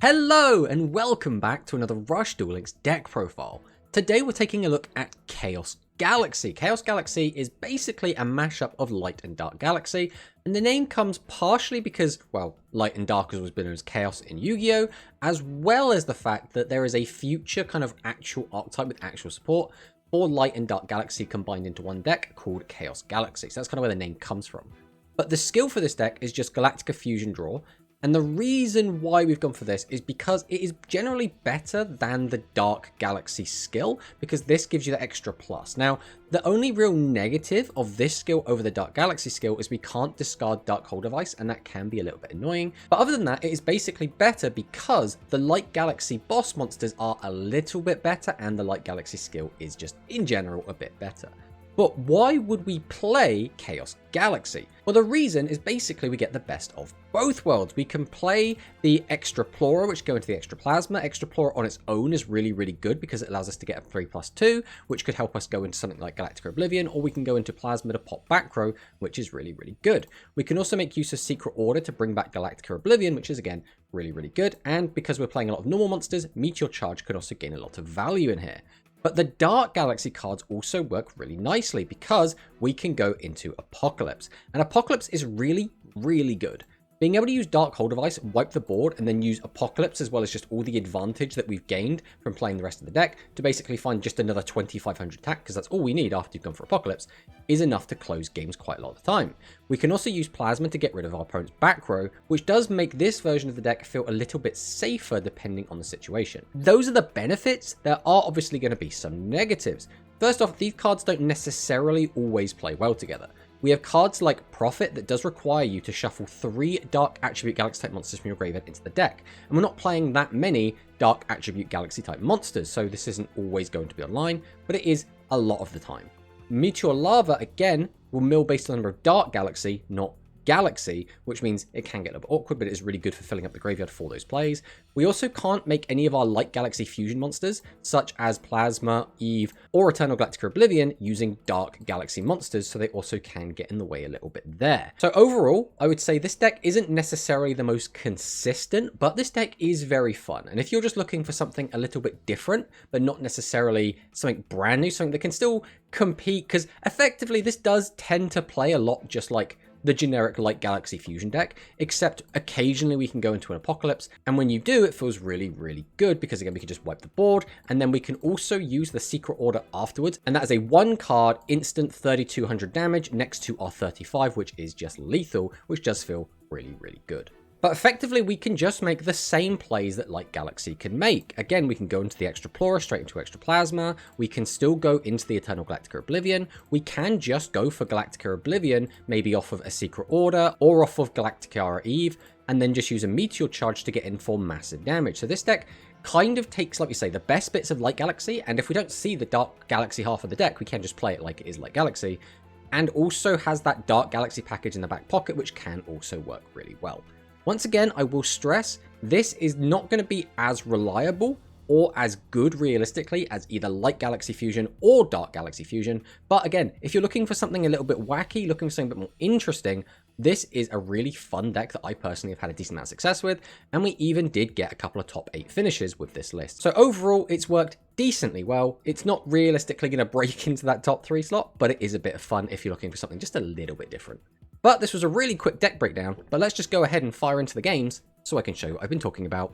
Hello and welcome back to another Rush Duel Links deck profile. Today we're taking a look at Chaos Galaxy. Chaos Galaxy is basically a mashup of Light and Dark Galaxy, and the name comes partially because, well, Light and Dark has always been known as Chaos in Yu-Gi-Oh!, as well as the fact that there is a future kind of actual archetype with actual support for Light and Dark Galaxy combined into one deck called Chaos Galaxy. So that's kind of where the name comes from. But the skill for this deck is just Galactica Fusion Draw. And the reason why we've gone for this is because it is generally better than the Dark Galaxy skill, because this gives you that extra plus. Now, the only real negative of this skill over the Dark Galaxy skill is we can't discard Dark Hole Device, and that can be a little bit annoying. But other than that, it is basically better because the Light Galaxy boss monsters are a little bit better, and the Light Galaxy skill is just, in general, a bit better. But why would we play Chaos Galaxy? Well, the reason is basically we get the best of both worlds. We can play the Extraplorer, which go into the Extra Plasma. Extraplorer on its own is really, really good because it allows us to get a 3+2, which could help us go into something like Galactica Oblivion, or we can go into Plasma to pop back row, which is really, really good. We can also make use of Secret Order to bring back Galactica Oblivion, which is, again, really, really good. And because we're playing a lot of normal monsters, Meteor Charge could also gain a lot of value in here. But the Dark Galaxy cards also work really nicely because we can go into Apocalypse. And Apocalypse is really, really good. Being able to use Dark Hole Device, wipe the board, and then use Apocalypse as well as just all the advantage that we've gained from playing the rest of the deck to basically find just another 2500 attack, because that's all we need after you've gone for Apocalypse, is enough to close games quite a lot of the time. We can also use Plasma to get rid of our opponent's back row, which does make this version of the deck feel a little bit safer depending on the situation. Those are the benefits. There are obviously going to be some negatives. First off, these cards don't necessarily always play well together. We have cards like Prophet that does require you to shuffle 3 Dark Attribute Galaxy type monsters from your graveyard into the deck. And we're not playing that many Dark Attribute Galaxy type monsters, so this isn't always going to be online, but it is a lot of the time. Meteor Lava, again, will mill based on the number of Dark Galaxy, not Galaxy, which means it can get a bit awkward, but it is really good for filling up the graveyard for those plays. We also can't make any of our Light Galaxy fusion monsters, such as Plasma, Eve, or Eternal Galactica Oblivion, using Dark Galaxy monsters, so they also can get in the way a little bit there. So overall, I would say this deck isn't necessarily the most consistent, but this deck is very fun. And if you're just looking for something a little bit different, but not necessarily something brand new, something that can still compete, because effectively this does tend to play a lot just like the generic Light Galaxy Fusion deck, except occasionally we can go into an Apocalypse, and when you do, it feels really, really good, because again, we can just wipe the board, and then we can also use the Secret Order afterwards, and that is a 1-card instant 3200 damage next to our 35, which is just lethal, which does feel really, really good. But effectively, we can just make the same plays that Light Galaxy can make. Again, we can go into the Extraplorer straight into Extra Plasma. We can still go into the Eternal Galactica Oblivion. We can just go for Galactica Oblivion, maybe off of a Secret Order or off of Galactica Eve, and then just use a Meteor Charge to get in for massive damage. So this deck kind of takes, like we say, the best bits of Light Galaxy, and if we don't see the Dark Galaxy half of the deck, we can just play it like it is Light Galaxy, and also has that Dark Galaxy package in the back pocket, which can also work really well. Once again, I will stress, this is not going to be as reliable or as good realistically as either Light Galaxy Fusion or Dark Galaxy Fusion. But again, if you're looking for something a little bit wacky, looking for something a bit more interesting, this is a really fun deck that I personally have had a decent amount of success with, and we even did get a couple of top 8 finishes with this list. So overall, it's worked decently well. It's not realistically going to break into that top 3 slot, but it is a bit of fun if you're looking for something just a little bit different. But this was a really quick deck breakdown, but let's just go ahead and fire into the games so I can show you what I've been talking about